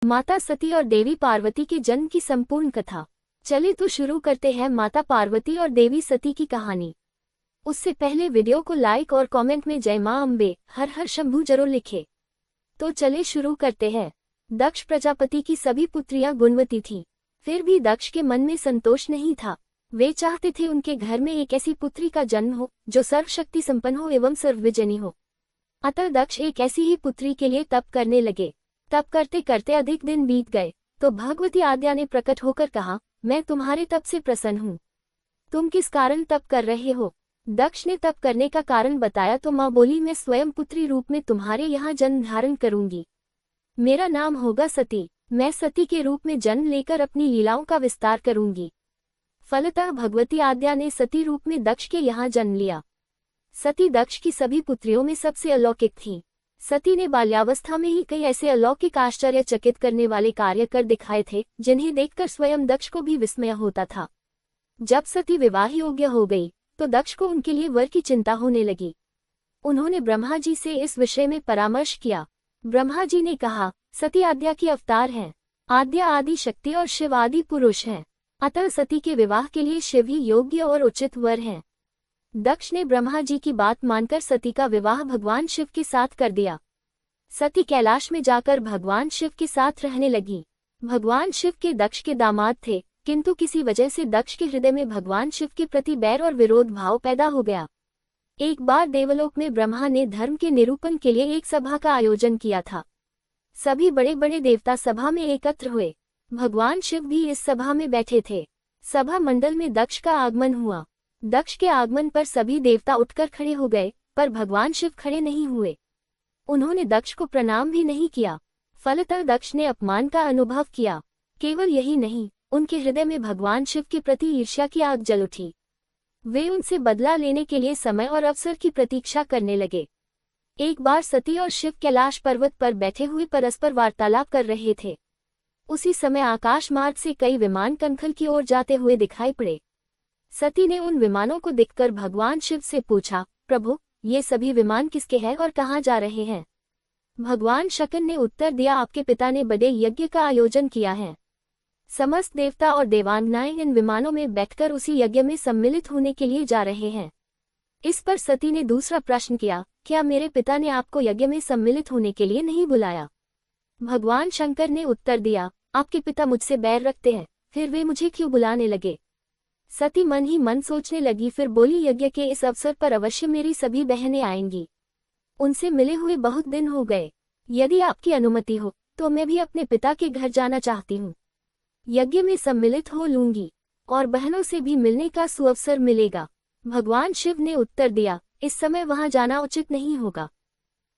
माता सती और देवी पार्वती के जन्म की संपूर्ण कथा। चलिए तो शुरू करते हैं माता पार्वती और देवी सती की कहानी। उससे पहले वीडियो को लाइक और कमेंट में जय मां अम्बे हर हर शंभू जरूर लिखें। तो चलिए शुरू करते हैं। दक्ष प्रजापति की सभी पुत्रियां गुणवती थीं, फिर भी दक्ष के मन में संतोष नहीं था। वे चाहते थे उनके घर में एक ऐसी पुत्री का जन्म हो जो सर्वशक्ति संपन्न हो एवं सर्वविजयी हो। अतः दक्ष एक ऐसी ही पुत्री के लिए तप करने लगे। तप करते करते अधिक दिन बीत गए तो भगवती आद्या ने प्रकट होकर कहा, मैं तुम्हारे तप से प्रसन्न हूँ। तुम किस कारण तप कर रहे हो? दक्ष ने तप करने का कारण बताया तो माँ बोली, मैं स्वयं पुत्री रूप में तुम्हारे यहाँ जन्म धारण करूंगी। मेरा नाम होगा सती। मैं सती के रूप में जन्म लेकर अपनी लीलाओं का विस्तार करूंगी। फलतः भगवती आद्या ने सती रूप में दक्ष के यहाँ जन्म लिया। सती दक्ष की सभी पुत्रियों में सबसे अलौकिक थी। सती ने बाल्यावस्था में ही कई ऐसे अलौकिक आश्चर्यचकित करने वाले कार्य कर दिखाए थे जिन्हें देखकर स्वयं दक्ष को भी विस्मय होता था। जब सती विवाह योग्य हो गई तो दक्ष को उनके लिए वर की चिंता होने लगी। उन्होंने ब्रह्मा जी से इस विषय में परामर्श किया। ब्रह्मा जी ने कहा, सती आद्या की अवतार हैं। आद्या आदि शक्ति और शिव आदि पुरुष हैं, अतः सती के विवाह के लिए शिव ही योग्य और उचित वर हैं। दक्ष ने ब्रह्मा जी की बात मानकर सती का विवाह भगवान शिव के साथ कर दिया। सती कैलाश में जाकर भगवान शिव के साथ रहने लगी। भगवान शिव के दक्ष के दामाद थे, किंतु किसी वजह से दक्ष के हृदय में भगवान शिव के प्रति बैर और विरोध भाव पैदा हो गया। एक बार देवलोक में ब्रह्मा ने धर्म के निरूपण के लिए एक सभा का आयोजन किया था। सभी बड़े बड़े देवता सभा में एकत्र हुए। भगवान शिव भी इस सभा में बैठे थे। सभा मंडल में दक्ष का आगमन हुआ। दक्ष के आगमन पर सभी देवता उठकर खड़े हो गए, पर भगवान शिव खड़े नहीं हुए। उन्होंने दक्ष को प्रणाम भी नहीं किया। फलतः दक्ष ने अपमान का अनुभव किया। केवल यही नहीं, उनके हृदय में भगवान शिव के प्रति ईर्ष्या की आग जल उठी। वे उनसे बदला लेने के लिए समय और अवसर की प्रतीक्षा करने लगे। एक बार सती और शिव कैलाश पर्वत पर बैठे हुए परस्पर वार्तालाप कर रहे थे। उसी समय आकाश मार्ग से कई विमान कनखल की ओर जाते हुए दिखाई पड़े। सती ने उन विमानों को देखकर भगवान शिव से पूछा, प्रभु, ये सभी विमान किसके हैं और कहाँ जा रहे हैं? भगवान शक्र ने उत्तर दिया, आपके पिता ने बड़े यज्ञ का आयोजन किया है। समस्त देवता और देवांगनाएं इन विमानों में बैठकर उसी यज्ञ में सम्मिलित होने के लिए जा रहे हैं। इस पर सती ने दूसरा प्रश्न किया, क्या मेरे पिता ने आपको यज्ञ में सम्मिलित होने के लिए नहीं बुलाया? भगवान शंकर ने उत्तर दिया, आपके पिता मुझसे बैर रखते हैं, फिर वे मुझे क्यों बुलाने लगे? सती मन ही मन सोचने लगी, फिर बोली, यज्ञ के इस अवसर पर अवश्य मेरी सभी बहनें आएंगी। उनसे मिले हुए बहुत दिन हो गए। यदि आपकी अनुमति हो तो मैं भी अपने पिता के घर जाना चाहती हूँ। यज्ञ में सम्मिलित हो लूंगी और बहनों से भी मिलने का सुअवसर मिलेगा। भगवान शिव ने उत्तर दिया, इस समय वहां जाना उचित नहीं होगा।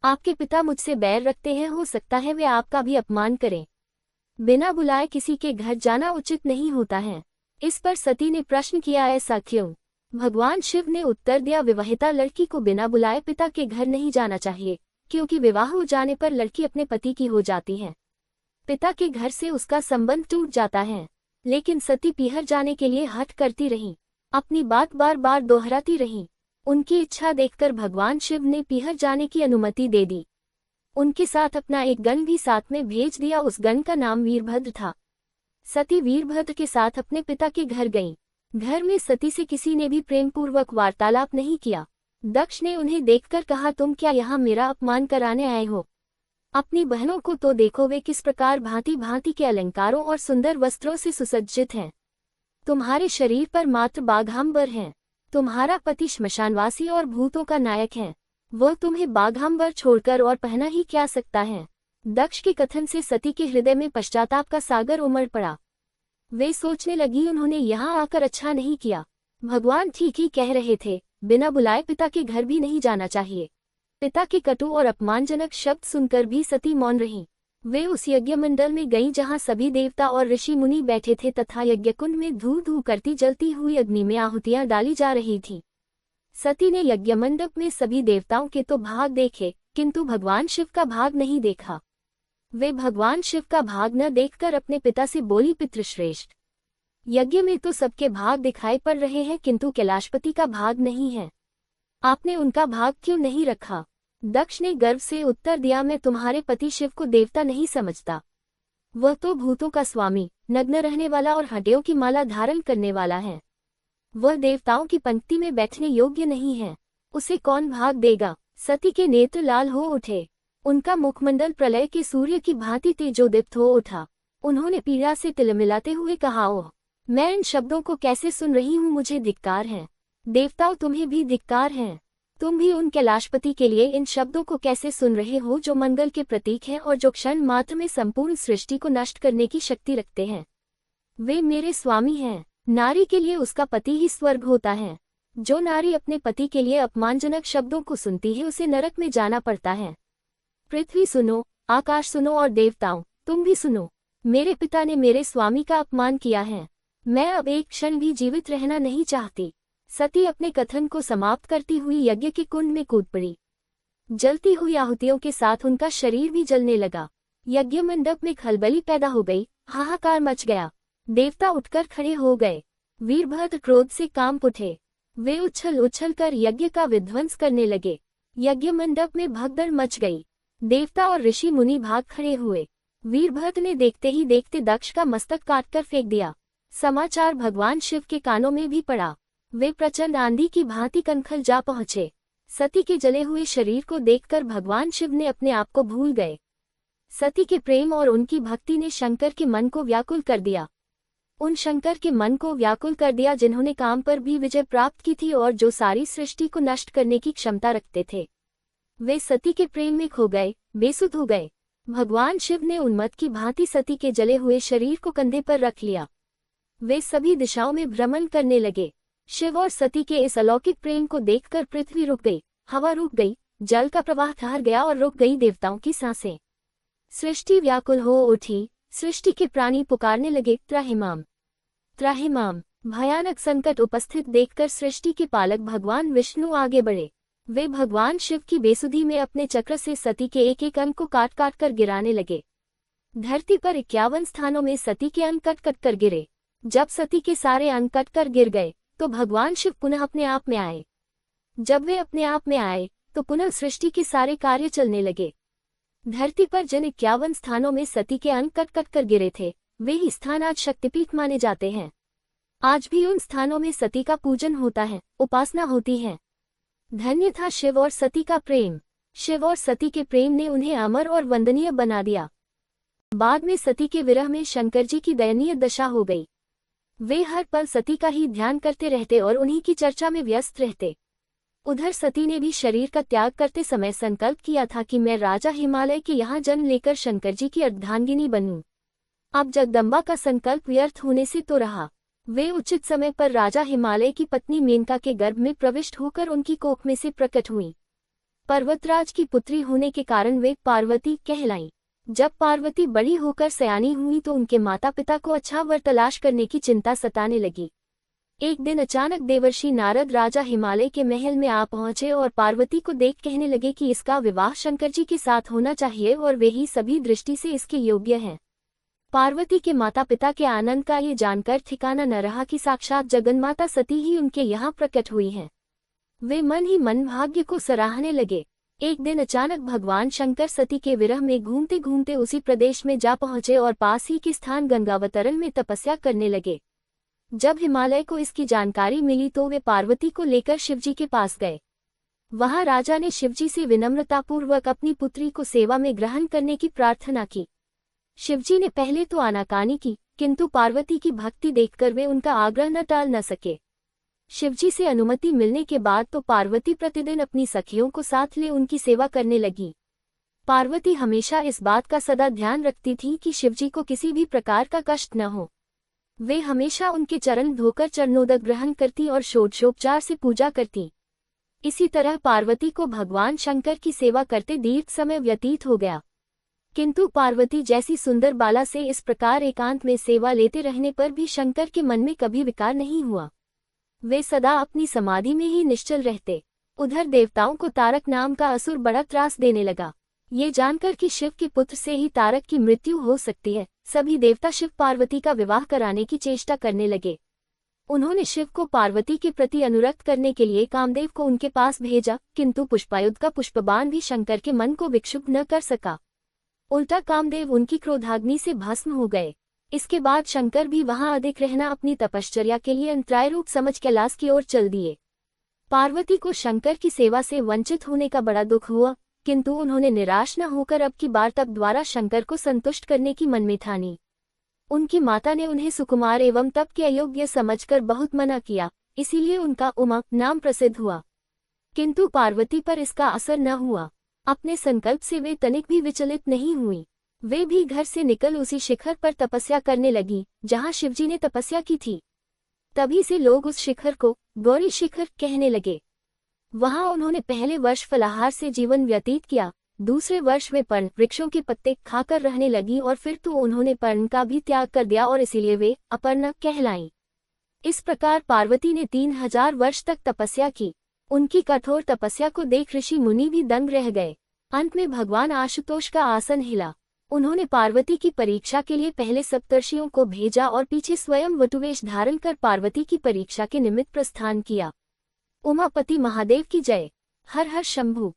आपके पिता मुझसे बैर रखते हैं, हो सकता है वे आपका भी अपमान करें। बिना बुलाए किसी के घर जाना उचित नहीं होता है। इस पर सती ने प्रश्न किया, ऐसा क्यों? भगवान शिव ने उत्तर दिया, विवाहिता लड़की को बिना बुलाए पिता के घर नहीं जाना चाहिए, क्योंकि विवाह हो जाने पर लड़की अपने पति की हो जाती है। पिता के घर से उसका संबंध टूट जाता है। लेकिन सती पीहर जाने के लिए हठ करती रही, अपनी बात बार बार दोहराती रही। उनकी इच्छा देखकर भगवान शिव ने पीहर जाने की अनुमति दे दी। उनके साथ अपना एक गण भी साथ में भेज दिया। उस गण का नाम वीरभद्र था। सती वीरभद्र के साथ अपने पिता के घर गईं। घर में सती से किसी ने भी प्रेमपूर्वक वार्तालाप नहीं किया। दक्ष ने उन्हें देखकर कहा, तुम क्या यहाँ मेरा अपमान कराने आए हो? अपनी बहनों को तो देखो, वे किस प्रकार भांति भांति के अलंकारों और सुंदर वस्त्रों से सुसज्जित हैं। तुम्हारे शरीर पर मात्र बाघांबर हैं। तुम्हारा पति श्मशानवासी और भूतों का नायक है, वह तुम्हें बाघांबर छोड़कर और पहना ही क्या सकता है? दक्ष के कथन से सती के हृदय में पश्चाताप का सागर उमड़ पड़ा। वे सोचने लगी, उन्होंने यहाँ आकर अच्छा नहीं किया। भगवान ठीक ही कह रहे थे, बिना बुलाए पिता के घर भी नहीं जाना चाहिए। पिता के कटु और अपमानजनक शब्द सुनकर भी सती मौन रही। वे उस यज्ञ मंडल में गईं जहाँ सभी देवता और ऋषि मुनि बैठे थे तथा यज्ञकुंड में धू धू करती जलती हुई अग्नि में आहुतियां डाली जा रही थीं। सती ने यज्ञ मंडप में सभी देवताओं के तो भाग देखे, किंतु भगवान शिव का भाग नहीं देखा। वे भगवान शिव का भाग न देखकर अपने पिता से बोली, पितृश्रेष्ठ, यज्ञ में तो सबके भाग दिखाई पड़ रहे हैं, किंतु कैलाशपति का भाग नहीं है। आपने उनका भाग क्यों नहीं रखा? दक्ष ने गर्व से उत्तर दिया, मैं तुम्हारे पति शिव को देवता नहीं समझता। वह तो भूतों का स्वामी, नग्न रहने वाला और हड्डियों की माला धारण करने वाला है। वह देवताओं की पंक्ति में बैठने योग्य नहीं है, उसे कौन भाग देगा। सती के नेत्र लाल हो उठे, उनका मुखमंडल प्रलय के सूर्य की भांति तेजोदीप्त हो उठा। उन्होंने पीड़ा से तिलमिलाते हुए कहा, ओह, मैं इन शब्दों को कैसे सुन रही हूँ, मुझे धिक्कार है। देवताओं, तुम्हें भी धिक्कार है। तुम भी उन कैलाशपति के लिए इन शब्दों को कैसे सुन रहे हो, जो मंगल के प्रतीक हैं और जो क्षण मात्र में संपूर्ण सृष्टि को नष्ट करने की शक्ति रखते हैं। वे मेरे स्वामी हैं। नारी के लिए उसका पति ही स्वर्ग होता है। जो नारी अपने पति के लिए अपमानजनक शब्दों को सुनती है, उसे नरक में जाना पड़ता है। पृथ्वी सुनो, आकाश सुनो और देवताओं, तुम भी सुनो। मेरे पिता ने मेरे स्वामी का अपमान किया है। मैं अब एक क्षण भी जीवित रहना नहीं चाहती। सती अपने कथन को समाप्त करती हुई यज्ञ के कुंड में कूद पड़ी। जलती हुई आहुतियों के साथ उनका शरीर भी जलने लगा। यज्ञ मंडप में खलबली पैदा हो गई, हाहाकार मच गया। देवता उठकर खड़े हो गए। वीरभद्र क्रोध से कांप उठे। वे उछल उछल कर यज्ञ का विध्वंस करने लगे। यज्ञ मंडप में भगदड़ मच गई। देवता और ऋषि मुनि भाग खड़े हुए। वीरभद्र ने देखते ही देखते दक्ष का मस्तक काटकर फेंक दिया। समाचार भगवान शिव के कानों में भी पड़ा। वे प्रचंड आंधी की भांति कनखल जा पहुंचे। सती के जले हुए शरीर को देखकर भगवान शिव ने अपने आप को भूल गए। सती के प्रेम और उनकी भक्ति ने शंकर के मन को व्याकुल कर दिया। उन शंकर के मन को व्याकुल कर दिया जिन्होंने काम पर भी विजय प्राप्त की थी और जो सारी सृष्टि को नष्ट करने की क्षमता रखते थे। वे सती के प्रेम में खो गए, बेसुध हो गए। भगवान शिव ने उन्मत्त की भांति सती के जले हुए शरीर को कंधे पर रख लिया। वे सभी दिशाओं में भ्रमण करने लगे। शिव और सती के इस अलौकिक प्रेम को देखकर पृथ्वी रुक गई, हवा रुक गई, जल का प्रवाह ठहर गया और रुक गई देवताओं की सांसें। सृष्टि व्याकुल हो उठी। सृष्टि के प्राणी पुकारने लगे, त्राहिमाम त्राहिमाम। भयानक संकट उपस्थित देखकर सृष्टि के पालक भगवान विष्णु आगे बढ़े। वे भगवान शिव की बेसुधी में अपने चक्र से सती के एक एक अंग को काट काट कर गिराने लगे। धरती पर 51 स्थानों में सती के अंग कट कट कर गिरे। जब सती के सारे अंग कट कर गिर गए तो भगवान शिव पुनः अपने आप में आए। जब वे अपने आप में आए तो पुनः सृष्टि के सारे कार्य चलने लगे। धरती पर जिन 51 स्थानों में सती के अंग कट कट कर गिरे थे, वे ही स्थान आज शक्तिपीठ माने जाते हैं। आज भी उन स्थानों में सती का पूजन होता है, उपासना होती है। धन्य था शिव और सती का प्रेम। शिव और सती के प्रेम ने उन्हें अमर और वंदनीय बना दिया। बाद में सती के विरह में शंकर जी की दयनीय दशा हो गई। वे हर पल सती का ही ध्यान करते रहते और उन्हीं की चर्चा में व्यस्त रहते। उधर सती ने भी शरीर का त्याग करते समय संकल्प किया था कि मैं राजा हिमालय के यहाँ जन्म लेकर शंकर जी की अर्धांगिनी बनूं। अब जगदम्बा का संकल्प व्यर्थ होने से तो रहा। वे उचित समय पर राजा हिमालय की पत्नी मेनका के गर्भ में प्रविष्ट होकर उनकी कोख में से प्रकट हुईं। पर्वतराज की पुत्री होने के कारण वे पार्वती कहलाईं। जब पार्वती बड़ी होकर सयानी हुई तो उनके माता पिता को अच्छा वर तलाश करने की चिंता सताने लगी। एक दिन अचानक देवर्षि नारद राजा हिमालय के महल में आ पहुंचे और पार्वती को देख कहने लगे कि इसका विवाह शंकर जी के साथ होना चाहिए और वे ही सभी दृष्टि से इसके योग्य हैं। पार्वती के माता पिता के आनंद का ये जानकर ठिकाना न रहा कि साक्षात जगन्माता सती ही उनके यहाँ प्रकट हुई हैं। वे मन ही मन भाग्य को सराहने लगे। एक दिन अचानक भगवान शंकर सती के विरह में घूमते घूमते उसी प्रदेश में जा पहुंचे और पास ही के स्थान गंगावतरण में तपस्या करने लगे। जब हिमालय को इसकी जानकारी मिली तो वे पार्वती को लेकर शिवजी के पास गए। वहां राजा ने शिवजी से विनम्रतापूर्वक अपनी पुत्री को सेवा में ग्रहण करने की प्रार्थना की। शिवजी ने पहले तो आनाकानी की, किंतु पार्वती की भक्ति देखकर वे उनका आग्रह न टाल न सके। शिवजी से अनुमति मिलने के बाद तो पार्वती प्रतिदिन अपनी सखियों को साथ ले उनकी सेवा करने लगी। पार्वती हमेशा इस बात का सदा ध्यान रखती थी कि शिवजी को किसी भी प्रकार का कष्ट न हो। वे हमेशा उनके चरण धोकर चरणोदक ग्रहण करती और षोडशोपचार से पूजा करती। इसी तरह पार्वती को भगवान शंकर की सेवा करते दीर्घ समय व्यतीत हो गया। किंतु पार्वती जैसी सुंदर बाला से इस प्रकार एकांत में सेवा लेते रहने पर भी शंकर के मन में कभी विकार नहीं हुआ। वे सदा अपनी समाधि में ही निश्चल रहते। उधर देवताओं को तारक नाम का असुर बड़ा त्रास देने लगा। ये जानकर कि शिव के पुत्र से ही तारक की मृत्यु हो सकती है, सभी देवता शिव पार्वती का विवाह कराने की चेष्टा करने लगे। उन्होंने शिव को पार्वती के प्रति अनुरक्त करने के लिए कामदेव को उनके पास भेजा, किंतु पुष्पायुध का पुष्पबाण भी शंकर के मन को विक्षुब्ध न कर सका। उल्टा कामदेव उनकी क्रोधाग्नि से भस्म हो गए। इसके बाद शंकर भी वहां अधिक रहना अपनी तपश्चर्या के लिए अंतराय रूप समझ कैलाश की ओर चल दिए। पार्वती को शंकर की सेवा से वंचित होने का बड़ा दुख हुआ, किंतु उन्होंने निराश न होकर अब की बार तप द्वारा शंकर को संतुष्ट करने की मन में ठानी। उनकी माता ने उन्हें सुकुमार एवं तप के अयोग्य समझकर बहुत मना किया, इसीलिए उनका उमा नाम प्रसिद्ध हुआ। किंतु पार्वती पर इसका असर न हुआ। अपने संकल्प से वे तनिक भी विचलित नहीं हुई। वे भी घर से निकल उसी शिखर पर तपस्या करने लगी जहां शिवजी ने तपस्या की थी। तभी से लोग उस शिखर को गौरी शिखर कहने लगे। वहां उन्होंने पहले वर्ष फलाहार से जीवन व्यतीत किया, दूसरे वर्ष वे पर्ण वृक्षों के पत्ते खाकर रहने लगी और फिर तो उन्होंने पर्ण का भी त्याग कर दिया और इसीलिए वे अपर्णा कहलाईं। इस प्रकार पार्वती ने 3000 वर्ष तक तपस्या की। उनकी कठोर तपस्या को देख ऋषि मुनि भी दंग रह गए। अंत में भगवान आशुतोष का आसन हिला। उन्होंने पार्वती की परीक्षा के लिए पहले सप्तर्षियों को भेजा और पीछे स्वयं वटुवेश धारण कर पार्वती की परीक्षा के निमित्त प्रस्थान किया। उमापति महादेव की जय। हर हर शंभु।